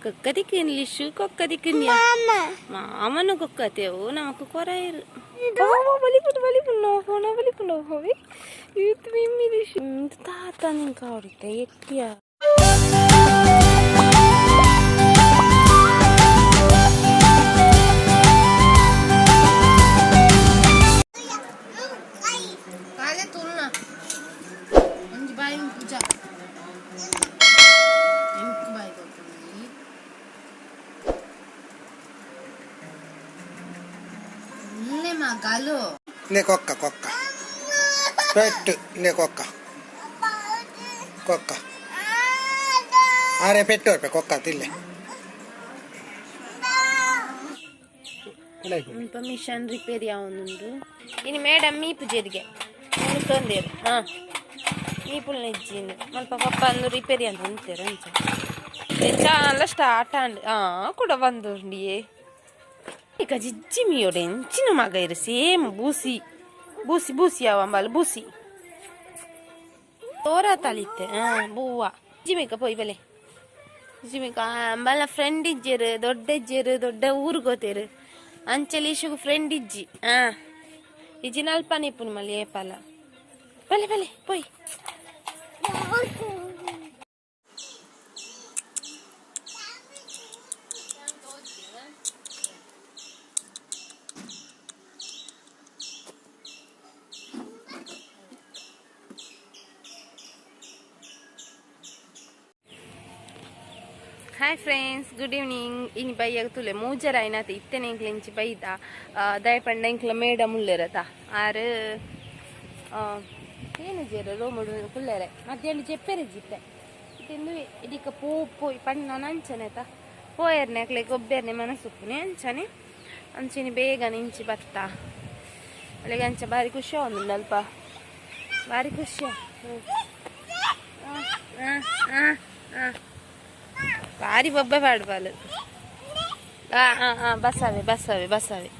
Kukkati English, Cockati Mamma no cockateo, no cocorair. Oh, Valipun, you mean Tatan Corte, yeah. Ne cocca. Pet ne cocca. Are petto pe cocca tille. Permission repair yavunundo. Ini madam meepu jerige. Ini tonderu. Meepul nejjinu. Malpa papa annu repair yantunteru ancha. Encha start and kuda bandundiye. Ika jijji miyoden chinu magairu same busi avambal busi. Ora talite buwa. Jimika poi bale. Jimika ambala friend ijjeru dodda ఊరు goteru. Anchalishu friend ijji. Ijinal pani pun mali epala. Bale poi. Hi friends, good evening. Ini bayya tule mujara ina te ittene inklenti bayda dai panda inkla madam ullerata are ಏನು ಜೇರ ರೋಮಡು ಕುಲ್ಲರೆ ಮಧ್ಯಾಹ್ನ ಚೆಪ್ಪೆರೆ ಜಿತ್ತೆ ತಿಂದು ಇದಕ್ಕೆ ಪೋಯ್ ಪಣ್ಣ ಅಂಚನೆತ ಪೋಯರ್ನೆಕ್ಲೆ ಗೊಬ್ಬೆರ್ನೆ ಮನಸುಪ್ಪುನೆ ಅಂಚನೆ ಅಂಚಿನಿ ಬೇಗ ನಿಂಚಿ ಬತ್ತ ಅಲ್ಲಿಗೆ ಅಂಚ ಭಾರಿ ಖುಷಿ ಒಂದು ಅಲ್ಪ ಭಾರಿ ಖುಷಿ ಭಾರಿ ಬೊಬ್ಬೆ ಪಾಡ್ಬಾಲು ಬಸ್ಸಾವೆ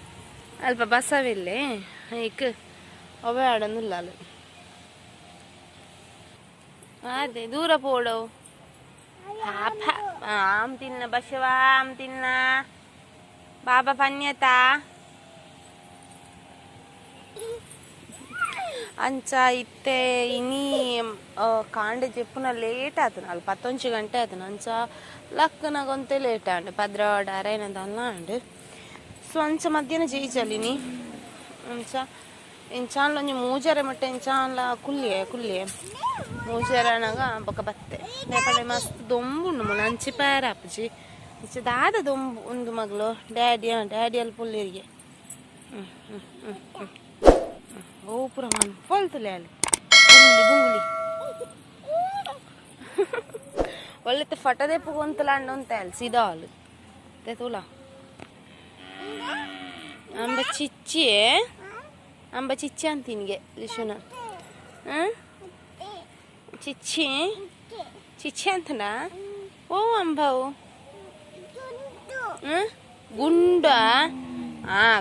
ಅಲ್ಪ ಬಸ್ಸಾವಿಲ್ಲೇ ಈಗ ಅವೇ ಆಡೋದಿಲ್ಲ ಅದೇ ದೂರ ಪೋಡವು ಆಮ್ ತಿನ್ನ ಬಸವ ಆಮ್ ತಿನ್ನ ಬಾಬಾ ಪನ್ಯತ ಅಂಚ ಇತ್ತೆ ಇನಿ ಕಾಂಡೆ ಚೆಪ್ಪುನ ಲೇಟ್ ಆತನ ಅಲ್ಲಿ 11 ಗಂಟೆ ಆತನ ಅಂಚ ಲಕ್ಕನಾಗೊಂತೆ ಲೇಟ್ ಆಂಡು ಪದ್ರವಾಡ ಅರೇನದಲ್ಲ ಆಂಡು ಸೊ ಅಂಚ ಮಧ್ಯಾಹ್ನ ಜೈಜಲಿನಿ ಅಂಚ ಇಂಚಾನ್ಲ ಒಂಜಿ ಮೂಜರೆ ಮಟ್ಟ ಇಂಚಾನ್ಲ ಕುಲ್ಲಿಯೆ ಮೂಜರನಾಗ ಬೊಕ ಬತ್ತೆ ನೇಪಡೆ ಮಸ್ತ್ ದೊಂಬುಂಡು ಮುಲ ಅಂಚಿ ಪ್ಯಾರ ಅಪ್ಪಜಿ ಇಂಚ ದಾದ ದೊಂಬು ಒಂದು ಮಗಳು ಡ್ಯಾಡಿ ಅಲ್ಲಿ ಪುಲ್ಲಿರಿಗೆ ಓ ಪುರ ಮನ್ ಪೊಲ್ತುಲೆ ಅಲ್ಲಿ ಗುಂಗುಲಿ ಒಳ್ಳೆತ್ತೆ ಫಟದೆ ಪುಗೊಂತಲಾಂಡು ಅಂತ ಅಲ್ಲಿ ಸೀದಾ ಅಲ್ಲಿ ತುಲ ಅಂಬ ಚಿಚ್ಚಿ ಅಂತಿನಿಗೆ ಲಿಶುನ ಚಿಚ್ಚಿ ಅಂತನ ಓ ಅಂಬವು ಗುಂಡ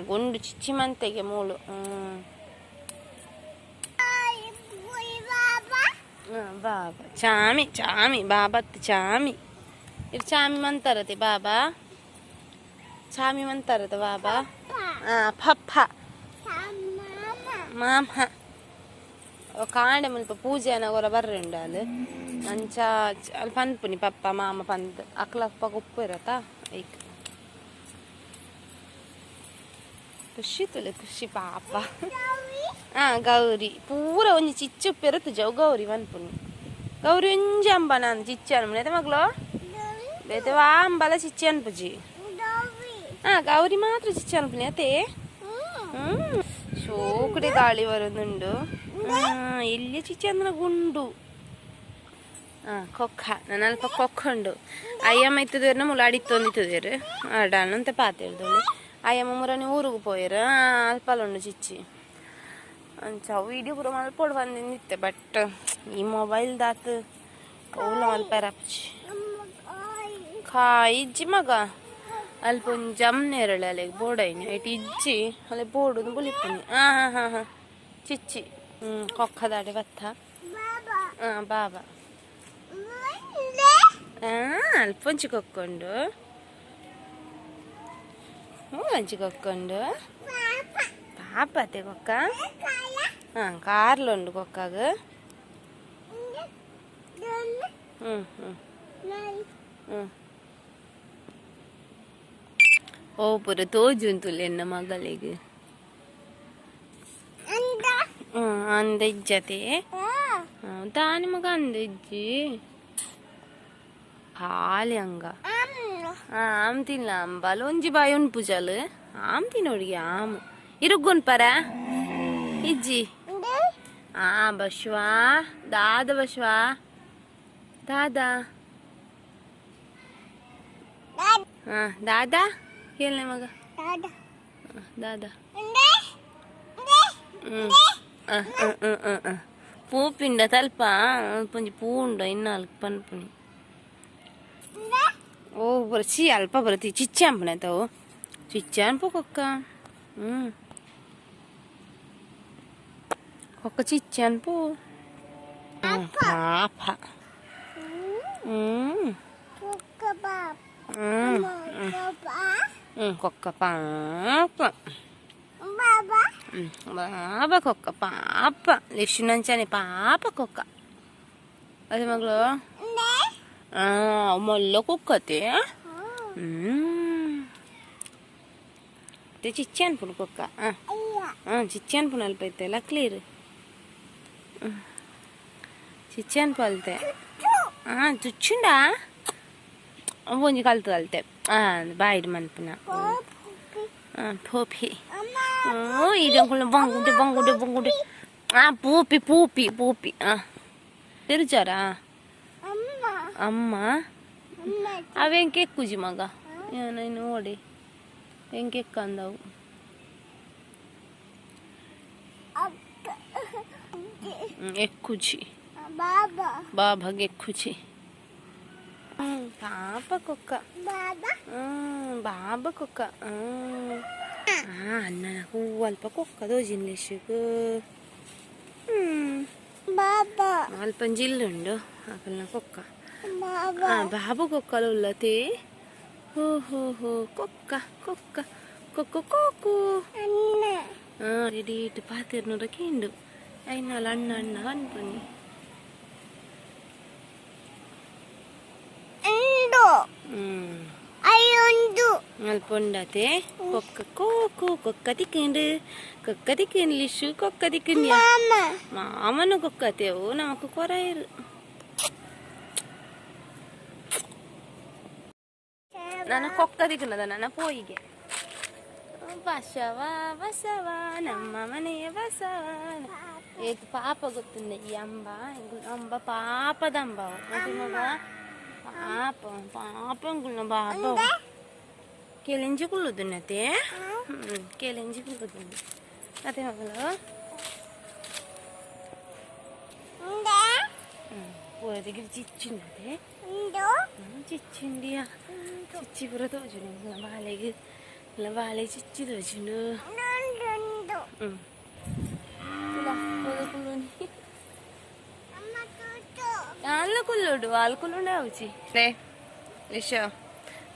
ಗುಂಡು ಚಿಚ್ಚಿ ಮಂತೆಗೆ ಮೂಳು ಬಾಬಾ ಚಾಮಿ ಬಾಬತ್ ಚಾಮಿ ಇದು ಚಾಮಿ ಮಂತಾರತೆ ಬಾಬಾ ಚಾಮಿ ಮಂತಾರತೆ ಬಾಬಾ ಪಪ್ಪ ಮಾಮ ಕಾಂಡೆ ಮುಲ್ಪ ಪೂಜೆ ಅನಗೋರ ಬರ್ರೆಂಡು ಅಲ್ಲಿ ಅಂಚ ಅಲ್ಲಿ ಪನ್ಪುನಿ ಪಪ್ಪ ಮಾಮ ಪಂದ್ ಅಕ್ಲಪ್ಪ ಉಪ್ಪು ಇರತ್ತಾ ಈಗ ಖುಷಿ ಪಾಪ ಗೌರಿ ಪೂರ ಒಂಜಿ ಚಿಚ್ಚು ಉಪ್ಪು ಇರತ್ತು ಜವ್ ಗೌರಿ ಪನ್ಪುನಿ ಗೌರಿ ಒಂಜಿ ಅಂಬ ನಾನು ಚಿಚ್ಚಿ ಅನ್ಪುನಿ ಮಗ್ಳು ಬೇತವಾ ಅಂಬಲ ಚಿಚ್ಚಿ ಅನ್ಪುಜಿ ಗೌರಿ ಮಾತ್ರ ಚಿಚ್ಚಿ ಅನ್ಪುನಿ ಅತೆ ಶೋಕಡೆ ಗಾಳಿ ಬರೋದುಂಡು ಎಲ್ಲಿ ಚಿಚ್ಚಿ ಅಂದ್ರೆ ಗುಂಡು ಕೊಕ್ಕ ನಾನು ಅಲ್ಪ ಕೊಕ್ಕೊಂಡು ಅಯ್ಯಮ್ಮ ಇತ್ತದೇರು ಮುಲಾಡಿತ್ತೊಂದಿತ್ತದೇರು ಆಡಾನಂತ ಪಾತ ಹೇಳ್ದೊಳ್ಳಿ ಅಯ್ಯಮ್ಮ ಮುರನಿ ಊರಿಗೆ ಪೋಯರು ಅಲ್ಪಲ್ಲುಂಡು ಚಿಚ್ಚಿ ಅಂಚ ವೀಡಿಯೋ ಪೂರ ಮಲ್ಪೋಡು ಬಂದಿತ್ತೆ ಬಟ್ ಈ ಮೊಬೈಲ್ ದಾತು ಅವಳು ಮಲ್ಪಾರ ಇಜ್ಜಿ ಮಗ ಅಲ್ಪ ಒಂದು ಜಮ್ನೆರಳೆ ಅಲ್ಲಿಗೆ ಬೋಡೈನಿ ಐಟ್ ಇಜ್ಜಿ ಅಲ್ಲಿ ಬೋಡುದು ಬುಲಿಪುನಿ ಹಾಂ ಚಿಚ್ಚಿ ಕೊಕ್ಕದಾಡೆ ಬತ್ತ ಬಾಬಾ ಅಲ್ಪ ಹಂಚಿಕೊಕ್ಕೊಂಡು ಹಂಚಿಕೊಕ್ಕೊಂಡು ಪಾಪ ಅತ್ತೆ ಕೊಕ್ಕ ಕಾರ್ಲುಂಡು ಕೊಕ್ಕಾಗ ಓ ಪುರ ತೋಜುಂತುಲೆ ಎನ್ನ ಮಗಳಿಗೆ ಅಂದಜ್ಜತೆ ತಾನಿ ಮಗ ಅಂದಜ್ಜಿ ಹಾಲಿ ಹಂಗ ಆಮ್ ತಿನ್ಲ ಅಂಬಲ್ ಒಂಜಿ ಬಾಯಿ ಉನ್ ಪೂಜಲ್ ಆಮ್ ತಿನ್ನೋಡಿಗೆ ಆಮ್ ಇರುಗ್ಗುನ್ ಪರ ಇಜ್ಜಿ ಬಶ್ವಾ ದಾದ ಬಶ್ವಾ ದಾದಾ ದಾದಾ ಕೇಳನೆ ಮಗ ದಾದಾ ಪೂ ಪಿಂಡ ತಲ್ಪ ಪೊಂಜಿ ಪೂ ಉಂಡ ಇನ್ನಾಲ್ಕು ಪನ್ಪುನಿ ಓ ಬರ್ಚಿ ಅಲ್ಪ ಬರತಿ ಚಿಚ್ಚ ಅಂಪನೆ ತಾವು ಚಿಚ್ಚ ಅನ್ಪು ಕೊಕ್ಕ ಕೊಕ್ಕ ಚಿಚ್ಚ ಅನ್ಪು ಪಾಪ ಕೊಕ್ಕ ಪಾಪ ಬಾಬಾ ಕೊಕ್ಕ ಪಾಪ ಲಿಶು ನಂಚಾನೆ ಪಾಪ ಕೊಕ್ಕ ಅದೇ ಮಗಳು ಮೊಲ್ಲ ಕುಕ್ಕತೆ ಚಿಚ್ಚಿ ಅನ್ಪುಣ್ ಕೊಕ್ಕ ಚಿಚ್ಚಿ ಅನ್ಪುಣ ಅಲ್ಪ ಐತೆ ಲಕ್ಲೀರ್ ಚಿಚ್ಚಿ ಅನ್ಪು ಅಲ್ತೆ ಚುಚ್ಚುಂಡಾ ಒಂಜಿ ಕಲ್ತು ಅಲ್ತೆ ಬಾಯಿಡ್ ಮನ್ಪುನ ಪೋಪಿ ಇದಂಕುಳ ಬಂಗುಡೆ ಬಂಗುಡೆ ಬಂಗುಡೆ ಪೂಪಿ ಪೂಪಿ ಪೂಪಿ ತಿರುಚಾರಾ ಅಮ್ಮ ಅವೆಂಕೆಕ್ಕುಜಿ ಮಗ ನೀನು ನೋಡಿ ಎಂಕೆಕ್ಕ ಅಂದವು ఎక్కుచి బాబాకి ఎక్కుచి పాప కుక్క బాబా కుక్క అన్న నాకు అల్ప కుక్క దోజిన్లేసుకు అల్పం జిల్లుండు అక్కడ కుక్క బాబు కుక్కలు ఉల్లతి ఓహో కుక్క కుక్క కుక్క కుక్కు రెడీ ఇటు పాతిర్ను రకిండు అయినా అన్న అన్న అనుకుని అల్పొండతే కుక్క కోకు కుక్క తిక్కిండు లిషు కుక్క తిక్కిండు మామను కుక్కతేవు నాకు కొరాయరు ನನ್ನ ಕೊಕ್ಕ ದಿಕ್ಕನದ ನನ್ನ ಪೋಯಿಗೆ ಬಸವ ಬಸವ ನಮ್ಮ ಮನೆಯ ಬಸವ ಏಕ್ ಪಾಪ ಗೊತ್ತುಂದೆ ಈ ಅಂಬ ಪಾಪದಂಬ ಮಗ ಪಾಪ ಪಾಪಂಗುಳ್ನ ಬಾಬ ಕೆಲೆಂಜಿ ಕುಳ್ಳುದುನ್ನತೆ ಕೆಲೆಂಜಿ ಕುಳ್ಳುದುಂದು ಅದೇ ಮಗಳು పోదిగిరి చిచ్చింది చిచ్చిండి చిచ్చి కూడా తోచుండు బాలేకి ఇలా బాలే చిచ్చి తోచుండు వాళ్ళ కుళ్ళుడు వాళ్ళ కుళ్ళుండే వచ్చి లే లిష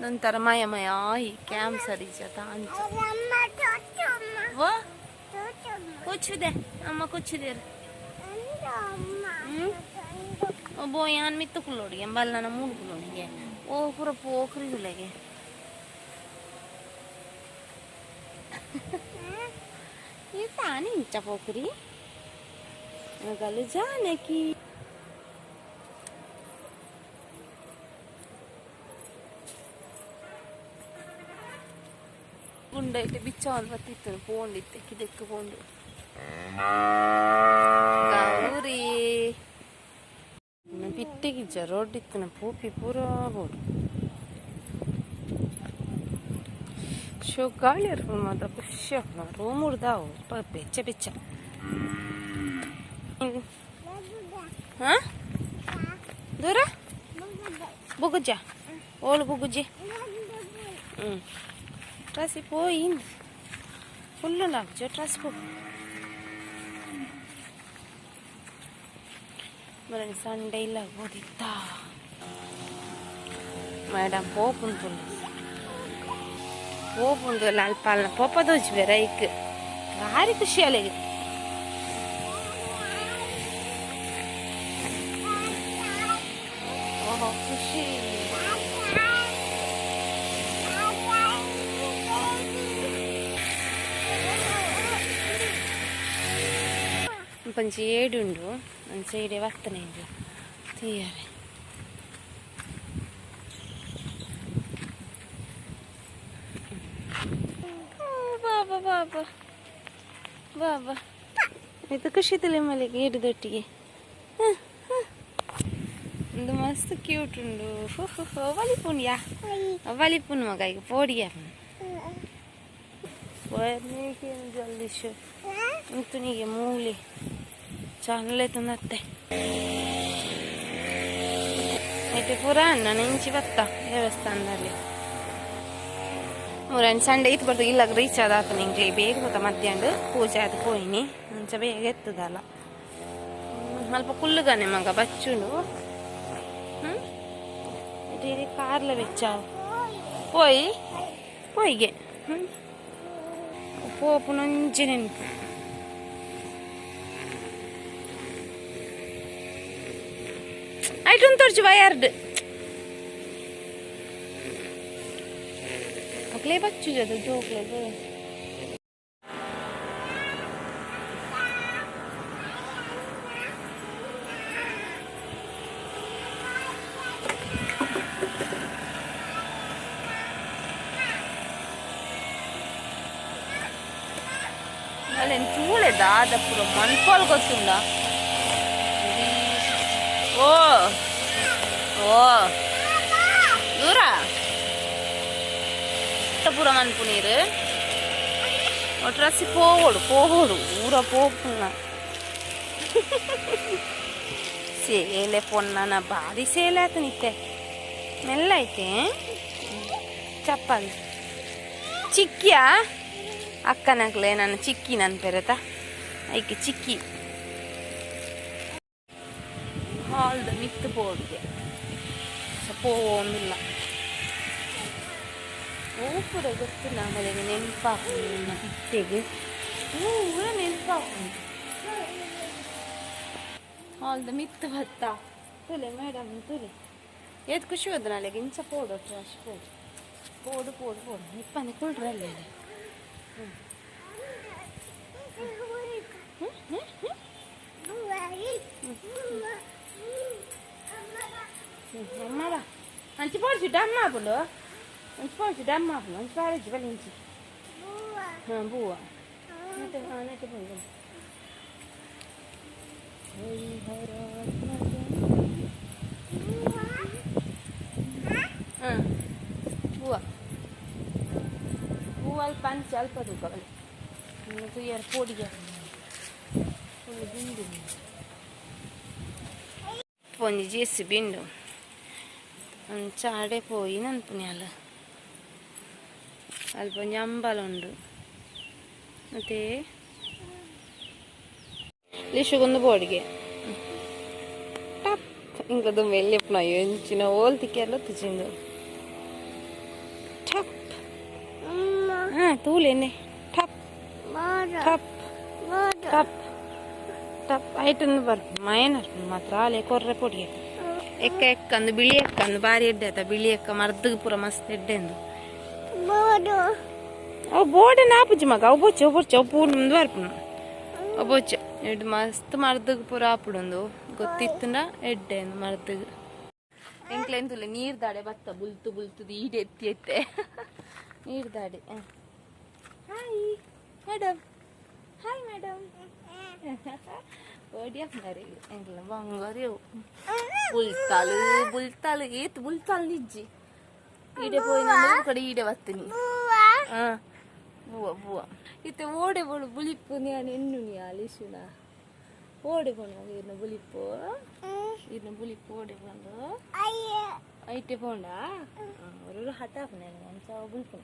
ನಂತರ ಮಯ ಮಯ ಈ ಕ್ಯಾನ್ಸರ್ ಇಜತ ಅಂತ ಕೂಚಿದೆ ಅಮ್ಮ ಕೂಚಿದೆ ಬೋಯಾನ್ ಮಿತ್ತು ಕುಲ್ಲೋಡಿಗೆ ಬಲ್ಲನ ಮೂಡು ಕುಲ್ಲೋಡಿಗೆ ಓ ಪೂರ ಪೋಖ್ರಿ ತುಲೆಗೆ ये तानी इंचा पोखरी गल जाने की ಗುಂಡೈತೆ ಬಿಚ್ಚವನ್ ಬತ್ತಿತ್ತು ಪೋಂಡಿತ್ತೆ ಕಿದಕ್ಕೆ ಪೋಂಡು ಗೌರಿ ಬಿಟ್ಟಿಗಿಜ್ಜ ರೋಡ್ ಇತ್ತು ಪೂಪಿ ಪೂರ ಬೋಡು ಶೋ ಗಾಳಿ ಇರ್ಬೋದು ಮಾತ್ರ ಖುಷಿ ಆಗ್ನ ರೂಮ್ ಉಡ್ದಾವು ಬೆಚ್ಚ ಬೆಚ್ಚ ಹಾ ದೂರ ಬುಗುಜ್ಜ ಓಳು ಬುಗುಜ್ಜಿ ಟ್ರಾಸಿ పోయింది ఫుల్ లాగ్జో ట్రాస్ పో మరి సండే ఇలా ఓడితా ಮೇಡಮ್ ಪೋಪುಂಟು ಅಲ್ಪಾಲ್ನ ಪೋಪ ದೋಚ್ಬೇರ ಐಕ್ ಭಾರಿ ಖುಷಿ ಅಲ್ಲಿಗೆ ಓಹೋ ಖುಷಿ కొంచెం ఏడుండు మంచి సైడే వస్తున్నాయి తీయాలి ಬಾಬಾ ಬಾಬಾ ಬಾಬಾ ಇದು ಖುಷಿ ತಲೆ ಮಲೆಗೆ ಏಡು ದೊಟ್ಟಿಗೆ ಒಂದು ಮಸ್ತ್ ಕ್ಯೂಟ್ ಉಂಡು ಒಲಿಪುಣ್ಯಾ ಒಲಿಪುಣ್ ಮಗ ಈಗ ಪೋಡಿಯ ಜಲ್ದಿ ಶೋ ಇಂತನಿಗೆ ಮೂಲಿ ಚಾನಲೆ ತಂದತ್ತೆ ಐತೆ ಪೂರ ಅಣ್ಣ ನೆಂಚಿ ಬತ್ತ ದೇವಸ್ಥಾನದಲ್ಲಿ ಮೂರನ್ನು ಸಂಡೆ ಇತ್ತು ಬರ್ತದೆ ಇಲ್ಲ ರೀಚ್ ಆದಾತ ನಿಂಗೆ ಬೇಗ ಗೊತ್ತಾ ಮಧ್ಯಾಹ್ನ ಪೂಜೆ ಅದು ಹೋಯ್ನಿ ಮುಂಚ ಬೇಗ ಎತ್ತದಲ್ಲ ಸ್ವಲ್ಪ ಕುಲ್ಲುಗಾನೆ ಮಗ ಬಚ್ಚುಂಡು ಇಡೀ ಕಾರ್ಲ ಬೆಚ್ಚಾವು ಪೋಯಿಗೆ ಪೋಪು ನೊಂಜಿ ನೆನಪು ಆಯ್ತು ತೋರ್ಚು ವಯರ್ಡ್ ಅಕ್ಲೇ ಬಚ್ಚು ಅದು ಜೋಕ್ಲೆ ಅಲ್ಲೇನು ಚೂಳೆದ ಆದ ಪುರ ಮನ್ಪಾಲ್ ಗೊತ್ತುಂಡ ಓ ಓ ದೂರ ಪೂರ ಮನ್ಪು ನೀರು ಒಟ್ರಸಿ పోడు ఊర పోపున్న ಸೇಲೆ ಪೊನ್ನನ ಭಾರಿ ಸೇಲೆ ಆಯ್ತು ನಿತ್ತೆ ಮೆಲ್ಲ ಐತೆ ಚಪ್ಪಲ್ ಚಿಕ್ಕಿಯಾ ಅಕ್ಕನಕ್ಲೆ ನನ್ನ ಚಿಕ್ಕಿ ನನ್ನ ಪೆರತ ಐಕೆ ಚಿಕ್ಕಿ ಹಾಲ್ದ ಮಿತ್ತು ಪೋಡಿಗೆ ಪೋವೊಂದಿಲ್ಲ ಊಪುರ ಗೊತ್ತಿಲ್ಲ ಆಮೇಲೆ ನೆನಪಾಕು ನನ್ನ ಹಿಟ್ಟೆಗೆ ಊರ ನೆನಪಾಕು ಹಾಲ್ದ ಮಿತ್ತು ಭತ್ತ ತುಲೆ ಮೇಡಮ್ ತುಲೆ ಏತ್ ಖುಷಿ ಹೋದ ನಾಳೆಗೆ ಇಂಚ ಪೋಡು ಅಷ್ಟು ಪೋಡು ಇಪ್ಪಂದೆ ಕೊಡ್ರಲ್ಲ ಅಮ್ಮರ ಅಂಚಿ ಪೋಡ್ಸಿ ಡಮ್ಮ ಹಾಕೊಂಡು ಅಂಚಿ ಪೋಡ್ಸಿ ಡಮ್ಮ ಹಾಕೊಂಡು ಅಂಚಿ ಪಾರಜ್ಜಿ ಬಲಿಂಚಿ ಹಾಂ ಬೂವ ನೆಟ್ಟೆ ಬಂದು ಹಾಂ ಹೂವು ಅಲ್ಪ ಅಂಚಿ ಅಲ್ಪ ತೂಕವಲ್ಲಿ ತುಯ್ಯಾರ ಪೋಡಿಗೆ ಒಂಜಿ ಜೇಸಿ ಬಿಂಡು ಚಾಡೆ ಪೋಯಿ ನನ್ಪುಣ್ಯಾಲ ಅಲ್ಪ ಒಂಜಿ ಅಂಬಲುಂಡು ಮತ್ತೆ ಲಿಶುಗೊಂದು ಬೋಡಿಗೆ ಟಪ್ ಇಂಕದು ಮೆಲ್ಲೆಪ್ಪನ ಎಂಚಿನ ಓಲ್ತಿಕ್ಕೆಲ್ಲ ತುಚಿಂದು ಟಪ್ ಹಾಂ ತೂಲೆನೆ ಟಪ್ ಟಪ್ ಟಪ್ ಟಪ್ ಐಟನ್ನು ಬರ್ತೀನಿ ಮಯನರ್ ಮಾತ್ರ ಆಲೆ ಕೊರ್ರೆ ಪೊಡಿಗೆ ಎಕ್ಕಂದು ಬಿಳಿ ಎಕ್ಕಂದು ಭಾರಿ ಎಡ್ಡೆ ಆಯ್ತಾ ಬಿಳಿ ಎಕ್ಕ ಮರ್ದಗೆ ಪೂರ ಮಸ್ತ್ ಎಡ್ಡೆಂದು ಅವು ಬೋಡೆ ನಾಪುಜಿ ಮಗ ಅವು ಬೊಚ್ಚ ಪೂರ್ ಮುಂದೆ ಬರ್ಪುನು ಅವು ಬೊಚ್ಚ ಎಡ್ಡು ಮಸ್ತ್ ಮರ್ದಗೆ ಪೂರ ಆಪುಡೊಂದು ಗೊತ್ತಿತ್ತಂಡ ಎಡ್ಡೆ ಅಂದು ಮರ್ದಗೆ ಎಂಕ್ಲೆಂತುಲೆ ನೀರು ದಾಡೆ ಬತ್ತ ಬುಲ್ತುದು ಈಡೆ ಎತ್ತೆ ನೀರು ದಾಡೆ ಹಾಯ್ ಮೇಡಮ್ ಓಡಿಯಪ್ಪನಾರಿ ಎಂಕ್ಲ ಬಂಗಾರಿ ಬುಲ್ತಾಳು ಏತ್ ಬುಲ್ತಾಳು ನಿಜ್ಜಿ ಈಡೆ ಪೋಯಿ ನಾನು ಕಡೆ ಈಡೆ ಬತ್ತೀನಿ ಹಾಂ ಬೂವ ಇತ್ತೆ ಓಡೆ ಬೋಳು ಬುಲಿಪ್ಪು ನಾನು ಎನ್ನು ನೀ ಅಲಿಸುನ ಓಡೆ ಬೋಣ ಇನ್ನು ಬುಲಿಪ್ಪು ಓಡೆ ಬಂದು ಐಟೆ ಪೋಂಡ ಅವರು ಹಠಾಪನ ಅಂಚ ಬುಲ್ಪು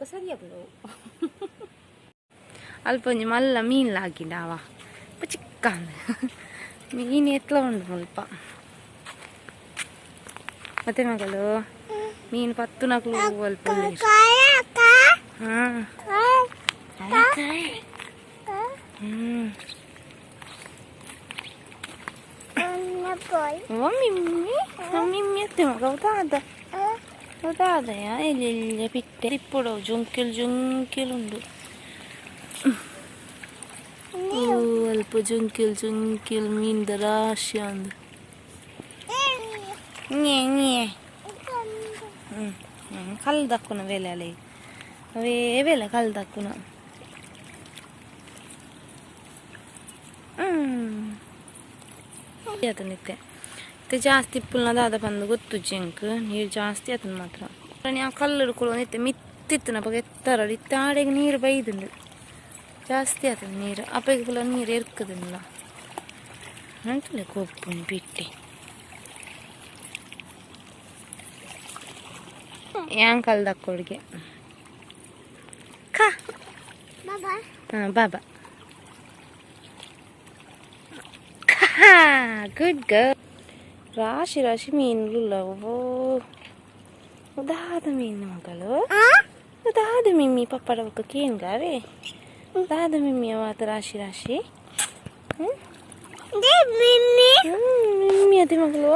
ಸರಿಯಪ್ಪಳು ಅಲ್ಪ ಒಂಜಿ ಮಲ್ಲ ಮೀನ್ಲ ಹಾಕಿಂಡವ ಚಿಕ್ಕ ಮೀನು ಎತ್ತಲ ಉಂಡು ಸ್ವಲ್ಪ ಮತ್ತೆ ಮಗಳು ಮೀನು ಪತ್ತು ನಕ್ಲು ಅಲ್ಪ ಹಾಂ మిమ్మి ఎత్తే మగ అవుతాదయా ఎల్లి పిట్టే ఇప్పుడు జుంకిలు అల్ప జుంకిలు మీన్ రాశి అందు కళ్ళు దక్కున వెళ్ళాలి అవే వెళ్ళ కళ్ళు దక్కున ಆತನಿತ್ತೆ ಜಾಸ್ತಿ ಇಪ್ಪಲ್ನದ ಅದ ಬಂದು ಗೊತ್ತು ಜಿಂಕ್ ನೀರು ಜಾಸ್ತಿ ಆತನ ಮಾತ್ರ ಆ ಕಲ್ಲು ಹಿಡ್ಕೊಳ್ಳೋ ನಿತ್ತೆ ಮಿತ್ತಿತ್ತು ನಮಗೆ ಎತ್ತಾರಡಿ ತಾಡೆಗೆ ನೀರು ಬೈದಂದು ಜಾಸ್ತಿ ಆತದ ನೀರು ಅಪ್ಪಗೆಲ್ಲ ನೀರು ಎರ್ಕದಿಲ್ಲ ನಂಟಲೆ ಕೊಪ್ಪು ಬಿಟ್ಟು ಯಾಂಗ್ ಕಲ್ದ ಅಕ್ಕೋಳಿಗೆ ಖಾ ಹಾಂ ಬಾಬಾ ಗುಡ್ ಗರ್ಲ್ ರಾಶಿ ರಾಶಿ ಮೀನುಗಳು ಉದಾದ ಮೀನು ಮಗಳು ಉದಾದ ಮಿಮ್ಮಿ ಪಪ್ಪಡ ಪಕ್ಕಕ್ಕೆ ಏನು ಗಾವೆ ಉದಾದ ಮಿಮ್ಮಿ ಅವಾತ ರಾಶಿ ರಾಶಿ ಮಿಮ್ಮಿ ಅದೇ ಮಗಳು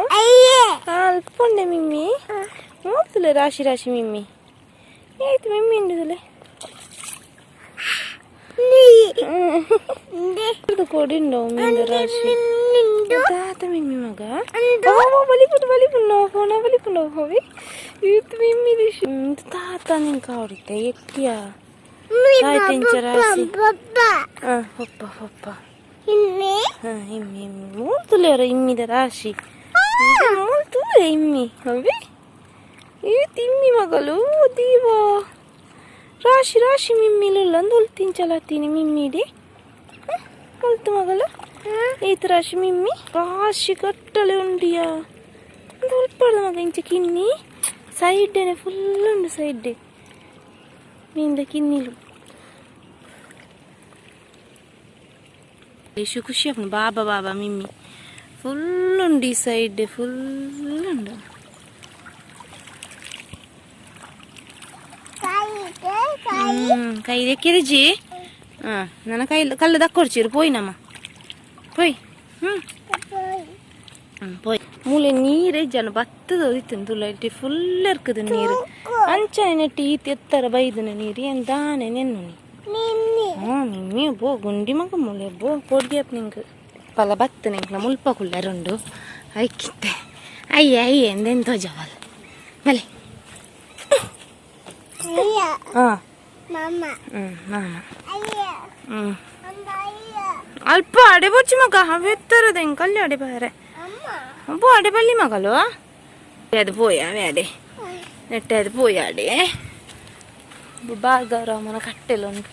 ಅಲ್ಪೊಂಡೆ ಮಿಮ್ಮಿ ನೋಡ್ತಲೆ ರಾಶಿ ರಾಶಿ ಮಿಮ್ಮಿ ಆಯ್ತು ಮಿಮ್ಮಿ ಇಂಡಿದಲೆ ಕೊಡಿಂಡೋ ಮೀನು ರಾಶಿ తాత మిమ్మి మగ బలిపుండు హోవి యూత్ మిమ్మి తాత ఇంకా ఆడితే ఎక్కియా రాసి పప్ప ఇమ్మి మూతులేరు ఇమ్మిద రాశి మూతులే ఇమ్మి అవి యూత్ ఇమ్మి మగలు దీవా రాశి రాశి మిమ్మిలు లందుల్తించాల తిని మిమ్మిడి ಹೊಲ್ತು ಮಗಲು ಈ ರಾಶಿ ಮಿಮ್ಮಿ ರಾಶಿ ಕಟ್ಟಲೆ ಉಂಡಿಯಾ ಹೊಲ್ಪಡ್ದು ಮಗ ಇಂಚ ಕಿನ್ನಿ ಸೈಡ್ಡೇನೆ ಫುಲ್ ಉಂಡು ಸೈಡ್ಡೆ ಮೀಂದ ಕಿನ್ನಿಲು ಎಷ್ಟು ಖುಷಿ ಆಗ್ನು ಬಾಬಾ ಮಿಮ್ಮಿ ಫುಲ್ ಉಂಡು ಈ ಸೈಡ್ ಫುಲ್ ಉಂಡು ಕೈ ದೆಕ್ಕಿರಜಿ ಹಾಂ ನನ್ನ ಕಲ್ಲು ದಕ್ಕೊಡ್ಚಿರು ಪೋಯ್ನಮ್ಮ ಪೋಯ್ போய் மூளை நீரே ஜன பத்தது ஒதித்து ஃபுல் இருக்குது நீர் ಅಂಚ ನೆಟ್ಟಿ ಎತ್ತರ ಬೈದನ ನೀರು ಏನು ದಾನೆ ನೆನ್ನು మిమ్మీ బో గుండి మగ మూలే బో పొడిగేపు నింకు పల బత్త నింకుల ముల్పకుళ్ళ రెండు ఐకితే అయ్యే ఎందెంతో జవాలు మళ్ళీ ಅಲ್ಪ ಅಡೆ ಬೊಚ್ಚಿ ಮಗ ಅವೆತ್ತರದ ಕಲ್ಲಿ ಅಡೆ ಬಾರೆ ಅಪ್ಪು ಅಡೆ ಬಲ್ಲಿ ಮಗಲು ಅದು ಪೋಯಾವೆ ಅಡೆ ನೆಟ್ಟೆ ಅದು ಪೋಯಾಡೆ ಭಾರ್ಗವರಾಮನ ಕಟ್ಟೆಲುಂಟು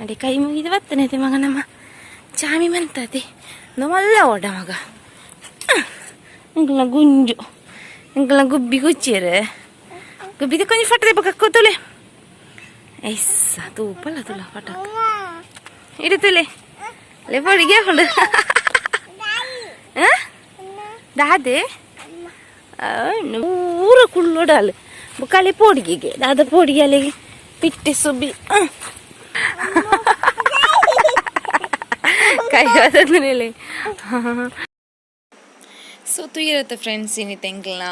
ಅಡೆ ಕೈ ಮುಗಿದು ಬತ್ತನೈತೆ ಮಗ ನಮ್ಮ ಚಾಮಿ ಮಂತತಿ ಮಲ್ಲ ಓಡ ಮಗ ಇಂಕಲ ಗುಂಜು ಇಂಕಲ ಗುಬ್ಬಿ ಗುಚ್ಚಿರೆ ಗುಬ್ಬಿದ ಕೊಂಚ ಫಟ್ಟದೆ ಪಕ್ಕತ್ತುಲೆ ಐಸ ತೂಪಲ್ಲ ತುಲ ಪಟಾಕ ಇಡುತ್ತಲೆ le పొడిగే ఉండు దాదే ఊర కుళ్ళోడాలి బుకాలి పొడిగే దాదా పొడిగాలి పిట్టి సుబ్బి ಕೈ ಅದನ್ನೇಲೆ ಸೊ ತುಯಿರತ್ತೆ ಫ್ರೆಂಡ್ಸ್ ಇನ್ನಿತ್ತು ಎಂಕ್ಲ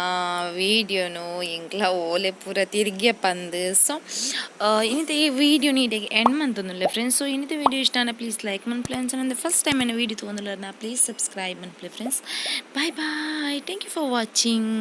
ವೀಡಿಯೋನು ಎಂಕ್ಲ ಓಲೆ ಪೂರ ತಿರುಗಿಯ ಪಂದು ಸೊ ಇನ್ನಿತ್ತು ಈ ವೀಡಿಯೋ ನೀಡಿಗೆ ಎಂಡ್ ಮಂತೊಂದುಲ್ಲೆ ಫ್ರೆಂಡ್ಸ್ ಸೊ ಇನ್ನಿತ್ತು ವೀಡಿಯೋ ಇಷ್ಟ ಪ್ಲೀಸ್ ಲೈಕ್ ಮನ್ ಪ್ಲೇನ್ಸ್ ನಂದು ಫಸ್ಟ್ ಟೈಮ್ ಏನ ವೀಡಿಯೋ ತೊಗೊಂದುಲ್ಲ ಪ್ಲೀಸ್ ಸಬ್ಸ್ಕ್ರೈಬ್ ಮನ್ ಪ್ಲೇ friends bye bye thank you for watching